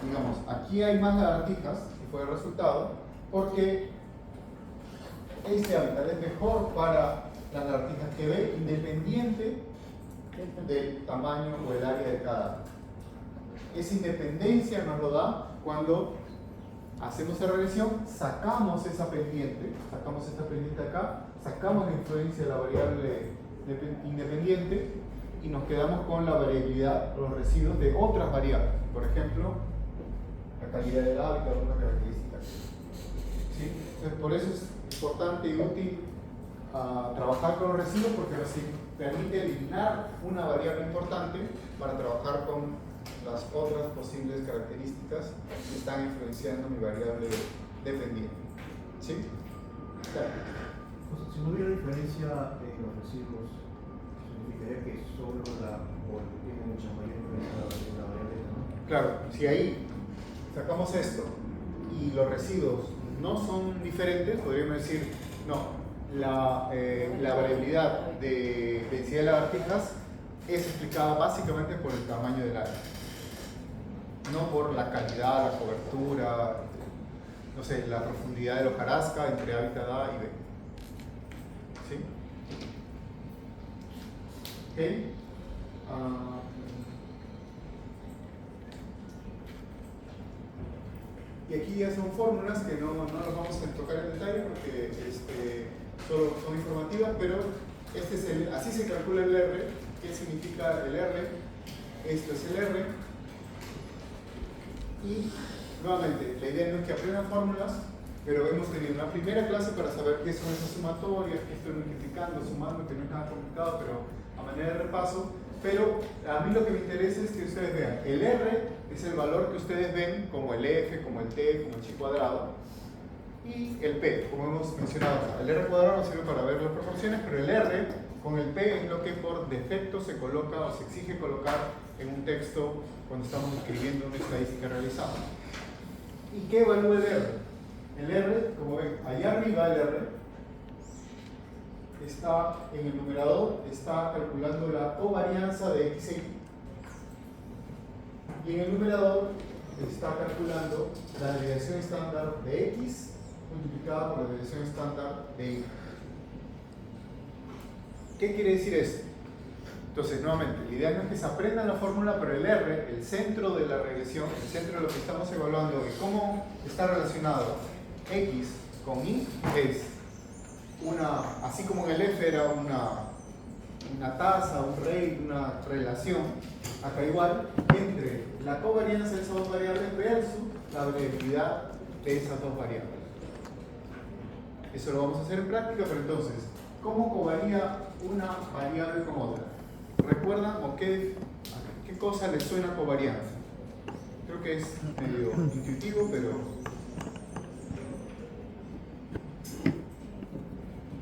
Digamos, aquí hay más lagartijas, y fue el resultado, porque este hábitat es mejor para las lagartijas que B, independiente del tamaño o el área de cada hábitat. Esa independencia nos lo da cuando hacemos la regresión, sacamos esta pendiente acá, sacamos la influencia de la variable independiente y nos quedamos con la variabilidad, los residuos de otras variables. Por ejemplo, la calidad del hábitat o una característica. ¿Sí? Entonces, por eso es importante y útil trabajar con los residuos porque nos permite eliminar una variable importante para trabajar con las otras posibles características que están influenciando mi variable dependiente. ¿Sí? Claro. Si no hubiera diferencia en los residuos, significaría que solo o tiene mucha mayor influencia en la variable, ¿no? Claro, si ahí sacamos esto y los residuos no son diferentes, podríamos decir, no, la variabilidad de densidad de lagartijas es explicada básicamente por el tamaño del área, no por la calidad, la cobertura, no sé, la profundidad de la hojarasca entre hábitat A y B. ¿Sí? ¿Ok? Y aquí ya son fórmulas que no las vamos a tocar en detalle porque solo son informativas, pero así se calcula el R. ¿Qué significa el R? Esto es el R. Y nuevamente, la idea no es que aprendan fórmulas, pero hemos tenido una primera clase para saber qué son esas sumatorias, qué estoy multiplicando, sumando, que no es nada complicado, pero a manera de repaso. Pero a mí lo que me interesa es que ustedes vean, el R es el valor que ustedes ven como el F, como el T, como el chi cuadrado, y el P, como hemos mencionado. El R cuadrado nos sirve para ver las proporciones, pero el R con el P es lo que por defecto se coloca o se exige colocar en un texto cuando estamos escribiendo una estadística realizada. ¿Y qué evalúa el R? El R, como ven, allá arriba el R está en el numerador, está calculando la covarianza de X e Y. Y en el numerador está calculando la desviación estándar de X multiplicada por la desviación estándar de Y. ¿Qué quiere decir esto? Entonces, nuevamente, la idea no es que se aprenda la fórmula, pero el R, el centro de la regresión, el centro de lo que estamos evaluando de cómo está relacionado X con Y, es así como en el F era una tasa, un rate, una relación, acá igual, entre la covarianza de esas dos variables versus la variabilidad de esas dos variables. Eso lo vamos a hacer en práctica, pero entonces, ¿cómo covaría una variable con otra? ¿Recuerdan o qué cosa les suena covarianza? Creo que es medio intuitivo, pero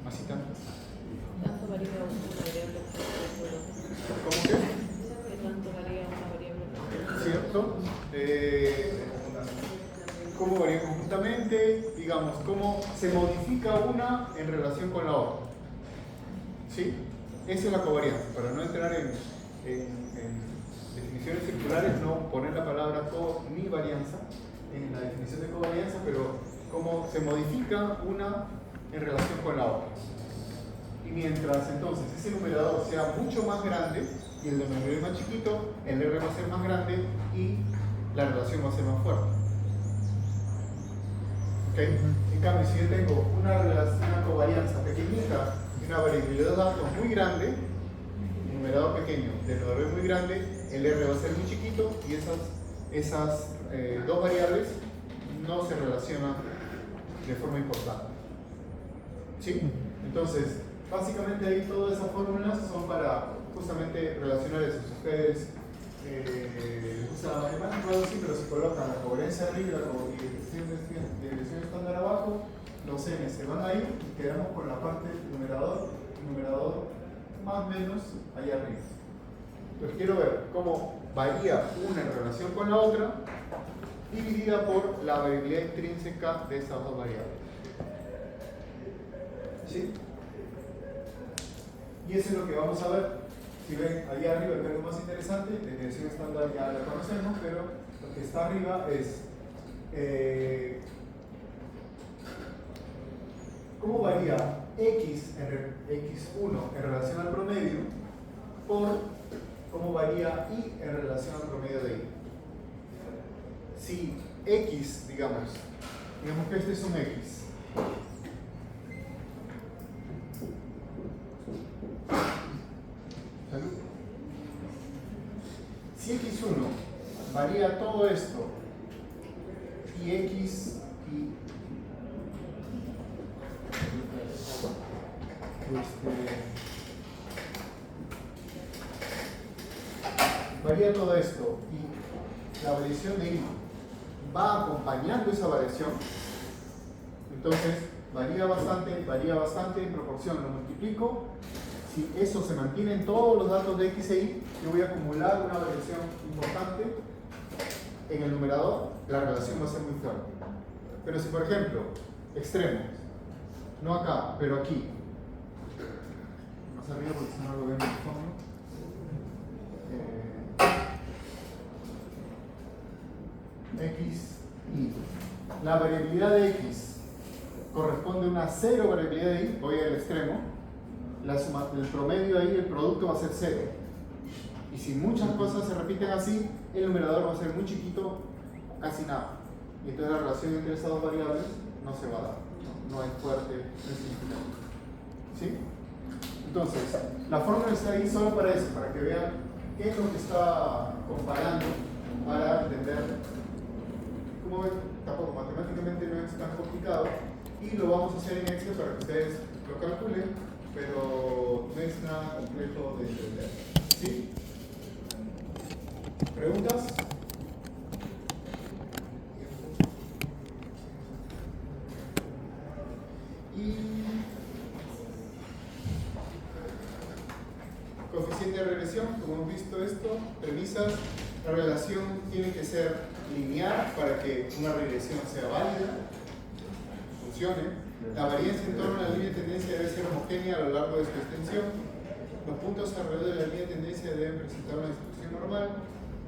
así tanto. ¿Tanto varía una variable? ¿Cómo que? ¿Qué tanto varía una variable? ¿Cierto? ¿Cómo varían conjuntamente? Digamos, ¿cómo se modifica una en relación con la otra? ¿Sí? Esa es la covarianza. Para no entrar en definiciones circulares, no poner la palabra conivarianza en la definición de covarianza, pero cómo se modifica una en relación con la otra. Y mientras entonces ese numerador sea mucho más grande y el denominador más chiquito, el R va a ser más grande y la relación va a ser más fuerte. ¿Okay? En cambio, si yo tengo una covarianza pequeñita y una variabilidad de datos muy grande, numerador pequeño, denominador muy grande, el R va a ser muy chiquito y esas dos variables no se relacionan de forma importante. ¿Sí? Entonces, básicamente ahí todas esas fórmulas son para justamente relacionar eso. Si ustedes usan matemáticas, sí, pero si colocan la covarianza arriba y la desviación estándar abajo, los n se van a ir y quedamos con la parte numerador más o menos allá arriba. Entonces quiero ver cómo varía una en relación con la otra dividida por la variabilidad intrínseca de esas dos variables. ¿Sí? Y eso es lo que vamos a ver. Si ven allá arriba el algo más interesante, la desviación estándar ya la conocemos, pero lo que está arriba es cómo varía X1 en relación al promedio por cómo varía Y en relación al promedio de Y. Si X, digamos que este es un X. ¿Salud? Si X1 varía todo esto y X y varía todo esto y la variación de I va acompañando esa variación, entonces varía bastante en proporción, lo multiplico. Si eso se mantiene en todos los datos de X e Y, yo voy a acumular una variación importante en el numerador, la relación va a ser muy fuerte. Pero si por ejemplo, extremos, no acá, pero aquí, más arriba porque si no lo ven en el fondo, X, Y. La variabilidad de X corresponde a una cero variabilidad de Y, voy al extremo, el promedio ahí, el producto va a ser 0. Y si muchas cosas se repiten así, el numerador va a ser muy chiquito, casi nada. Y entonces la relación entre esas dos variables no se va a dar, no es fuerte, no es significativo. ¿Sí? Entonces, la fórmula está ahí solo para eso, para que vean qué es lo que está comparando, para entender. Como ven, tampoco matemáticamente no es tan complicado, y lo vamos a hacer en Excel para que ustedes lo calculen, pero no es nada complejo de entender. ¿Sí? ¿Preguntas? Y coeficiente de regresión, como hemos visto esto, premisas, la relación tiene que ser lineal para que una regresión sea válida, funcione. La varianza en torno a la línea de tendencia debe ser homogénea a lo largo de su extensión. Los puntos alrededor de la línea de tendencia deben presentar una distribución normal.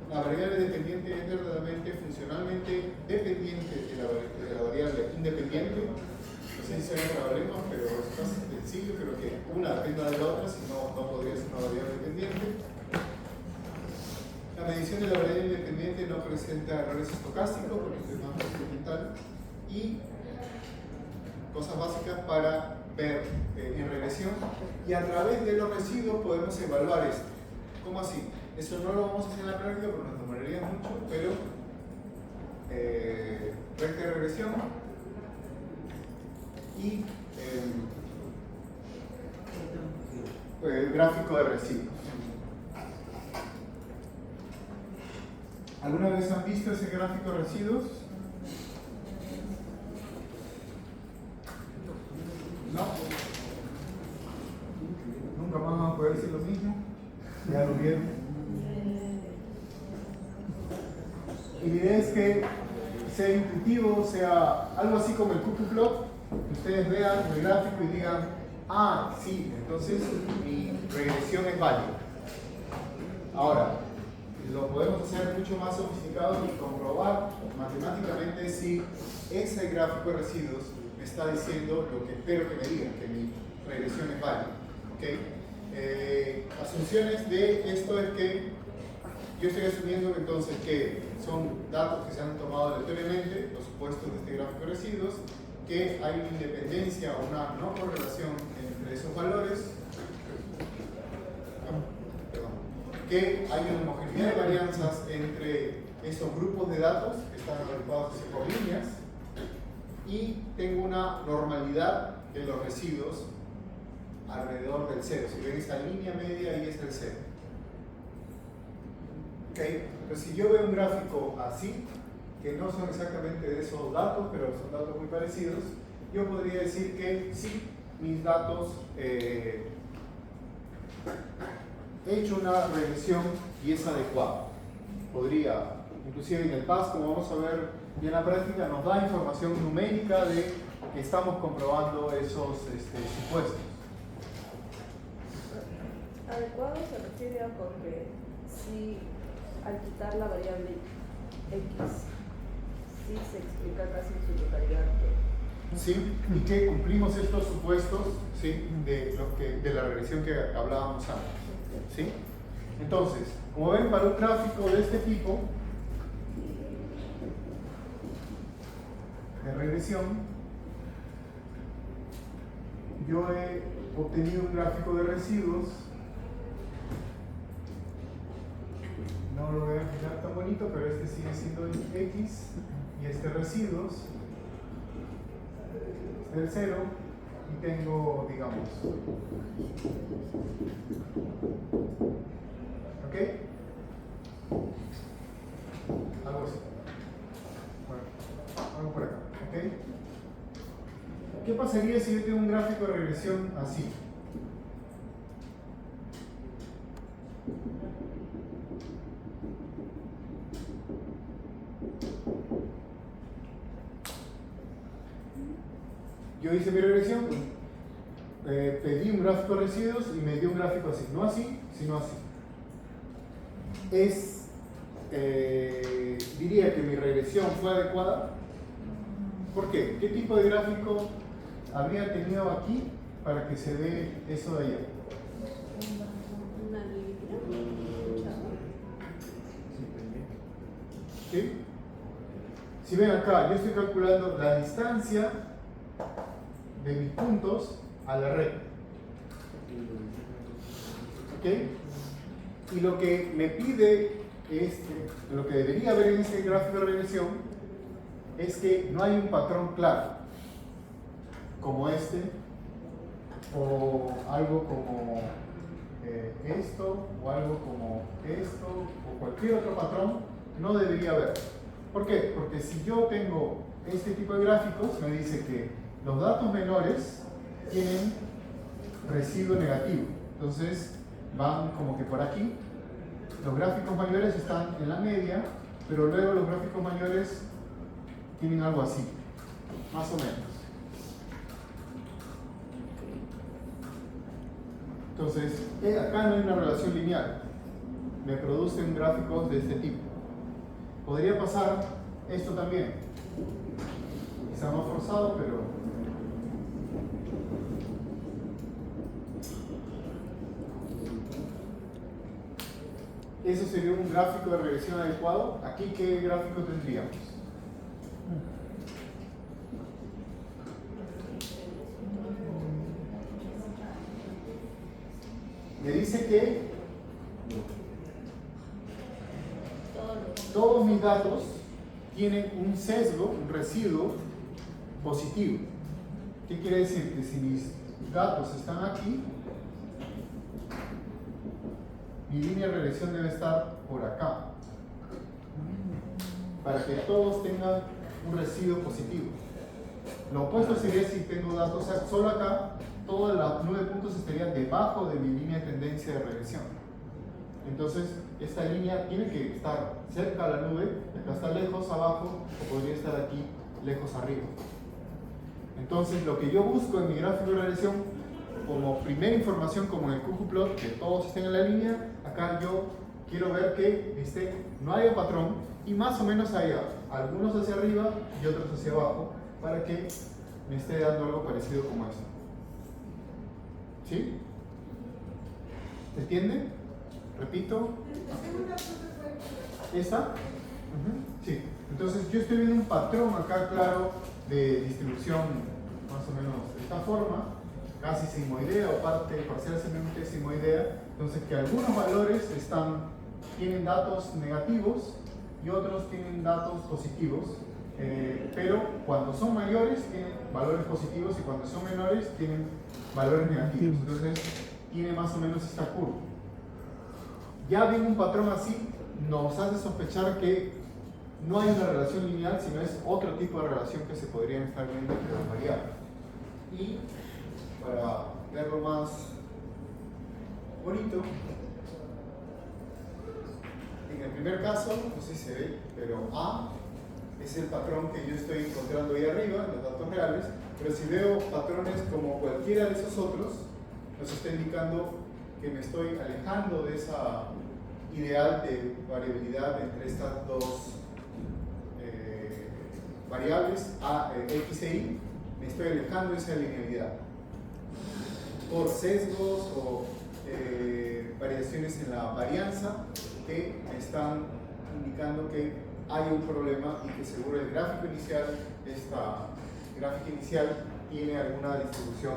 La variable dependiente es verdaderamente funcionalmente dependiente de la variable independiente. No sé si se ven problemas, pero es más sencillo. Creo que una dependa de la otra, si no, no podría ser una variable dependiente. La medición de la variable independiente no presenta errores estocásticos, porque es más experimental. Y cosas básicas para ver en regresión, y a través de los residuos podemos evaluar esto. ¿Cómo así? Eso no lo vamos a hacer en la práctica porque nos demoraría mucho, pero recta de regresión y el gráfico de residuos. ¿Alguna vez han visto ese gráfico de residuos? No. Nunca más van a poder decir lo mismo. Ya lo vieron. Y la idea es que sea intuitivo, sea algo así como el cookie plot, que ustedes vean el gráfico y digan, ah, sí, entonces mi regresión es válida. Ahora, lo podemos hacer mucho más sofisticado y comprobar matemáticamente si ese gráfico de residuos me está diciendo lo que espero que me diga, que mi regresión es válida. ¿Okay? Asunciones de esto es que yo estoy asumiendo entonces que son datos que se han tomado aleatoriamente, los supuestos de este gráfico de residuos, que hay una independencia o una no correlación entre esos valores, que hay una homogeneidad de varianzas entre esos grupos de datos que están agrupados por líneas, y tengo una normalidad de los residuos alrededor del cero. Si ven esta línea media, ahí está el cero. ¿Okay? Pero si yo veo un gráfico así, que no son exactamente de esos datos, pero son datos muy parecidos, yo podría decir que sí, mis datos he hecho una regresión y es adecuada. Podría, inclusive en el PAS, como vamos a ver y en la práctica, nos da información numérica de que estamos comprobando esos supuestos. Adecuado se refiere a porque si al quitar la variable X, sí se explica casi en su totalidad que... ¿Sí? Y que cumplimos estos supuestos, ¿sí? de la regresión que hablábamos antes. ¿Sí? Entonces, como ven, para un gráfico de este tipo de regresión, yo he obtenido un gráfico de residuos. No lo voy a fijar tan bonito, pero este sigue siendo X y este residuos es el 0, y tengo, digamos, ¿ok? Algo así. Bueno, vamos por acá, ¿ok? ¿Qué pasaría si yo tengo un gráfico de regresión así? Yo hice mi regresión, pedí un gráfico de residuos y me dio un gráfico así, no así, sino así. Diría que mi regresión fue adecuada. ¿Por qué? ¿Qué tipo de gráfico habría tenido aquí para que se dé eso de allá? Una línea. ¿Sí? Si ven acá, yo estoy calculando la distancia de mis puntos a la red. ¿Ok? Y lo que me pide, lo que debería haber en ese gráfico de regresión, es que no hay un patrón claro, como este, o algo como esto, o algo como esto, o cualquier otro patrón, no debería haber. ¿Por qué? Porque si yo tengo este tipo de gráficos, me dice que los datos menores tienen residuo negativo. Entonces van como que por aquí. Los gráficos mayores están en la media, pero luego los gráficos mayores tienen algo así, más o menos. Entonces, acá no hay una relación lineal. Me producen gráficos de este tipo. Podría pasar esto también. Quizá más forzado, pero eso sería un gráfico de regresión adecuado. Aquí, ¿qué gráfico tendríamos? Me dice que todos mis datos tienen un sesgo, un residuo positivo. ¿Qué quiere decir? Que si mis datos están aquí, mi línea de regresión debe estar por acá, para que todos tengan un residuo positivo. Lo opuesto sería si tengo datos solo acá, todos los 9 puntos estarían debajo de mi línea de tendencia de regresión. Entonces, esta línea tiene que estar cerca a la nube, acá está lejos abajo, o podría estar aquí lejos arriba. Entonces, lo que yo busco en mi gráfico de regresión, como primera información, como en el QQplot, que todos estén en la línea, acá yo quiero ver que no haya patrón y más o menos haya algunos hacia arriba y otros hacia abajo, para que me esté dando algo parecido como esto. ¿Sí? ¿Se entiende? Repito. ¿Esta? Sí. Entonces yo estoy viendo un patrón acá claro de distribución más o menos de esta forma, casi sigmoidea o parcialmente sigmoidea. Entonces que algunos valores tienen datos negativos y otros tienen datos positivos, pero cuando son mayores tienen valores positivos y cuando son menores tienen valores negativos. Entonces tiene más o menos esta curva. Ya viendo un patrón así, nos hace sospechar que no hay una relación lineal, sino es otro tipo de relación que se podrían estar viendo entre las variables. Y para verlo más bonito, en el primer caso, no sé si se ve, pero A es el patrón que yo estoy encontrando ahí arriba, los datos reales, pero si veo patrones como cualquiera de esos otros, nos está indicando que me estoy alejando de esa ideal de variabilidad entre estas dos variables, X e Y, me estoy alejando de esa linealidad por sesgos o variaciones en la varianza que me están indicando que hay un problema y que seguro el gráfico inicial, esta gráfica inicial, tiene alguna distribución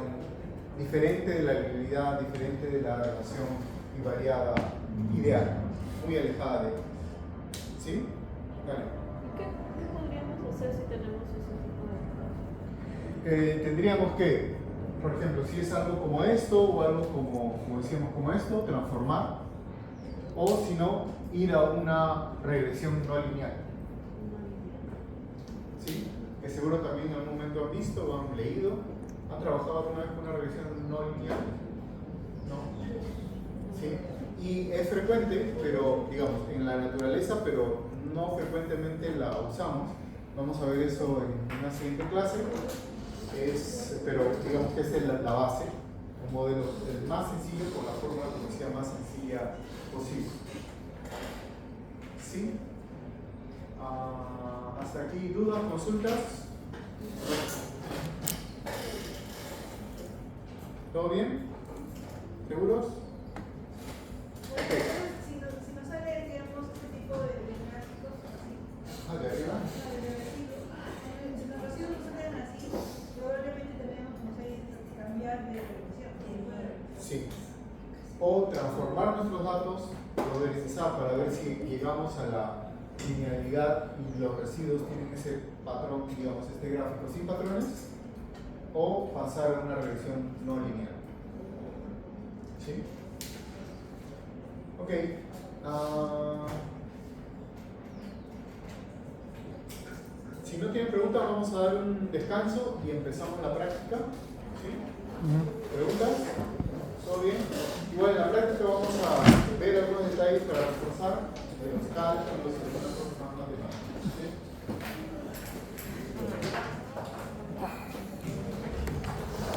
diferente de la linealidad, diferente de la relación invariada ideal, muy alejada de ella. ¿Sí? Dale. ¿Qué podríamos hacer si tenemos ese tipo de Tendríamos que, por ejemplo, si es algo como esto o algo como decíamos como esto, transformar o si no, ir a una regresión no lineal. ¿Sí? Que seguro también en algún momento han visto o han leído. ¿Han trabajado alguna vez con una regresión no lineal? ¿No? ¿Sí? Y es frecuente, pero digamos, en la naturaleza, pero no frecuentemente la usamos. Vamos a ver eso en una siguiente clase. Pero digamos que esa es la base, un modelo el más sencillo con la fórmula como decía más sencilla posible. ¿Sí? Hasta aquí, ¿dudas, consultas? ¿Todo bien? ¿Seguros? Ok. Si nos sale, digamos, este tipo de gráficos así, ¿De arriba? si los residuos no salen así, probablemente tenemos, no sé, cambiar de regresión. Sí. O transformar nuestros datos, progresizar para ver si llegamos a la linealidad y los residuos tienen ese patrón, digamos, este gráfico sin patrones, o pasar a una regresión no lineal. ¿Sí? Ok. Si no tienen preguntas, vamos a dar un descanso y empezamos la práctica. ¿Sí? ¿Preguntas? ¿Todo bien? Igual en la práctica vamos a ver algunos detalles para reforzar de los cálculos y algunas cosas más matemáticas. ¿Sí?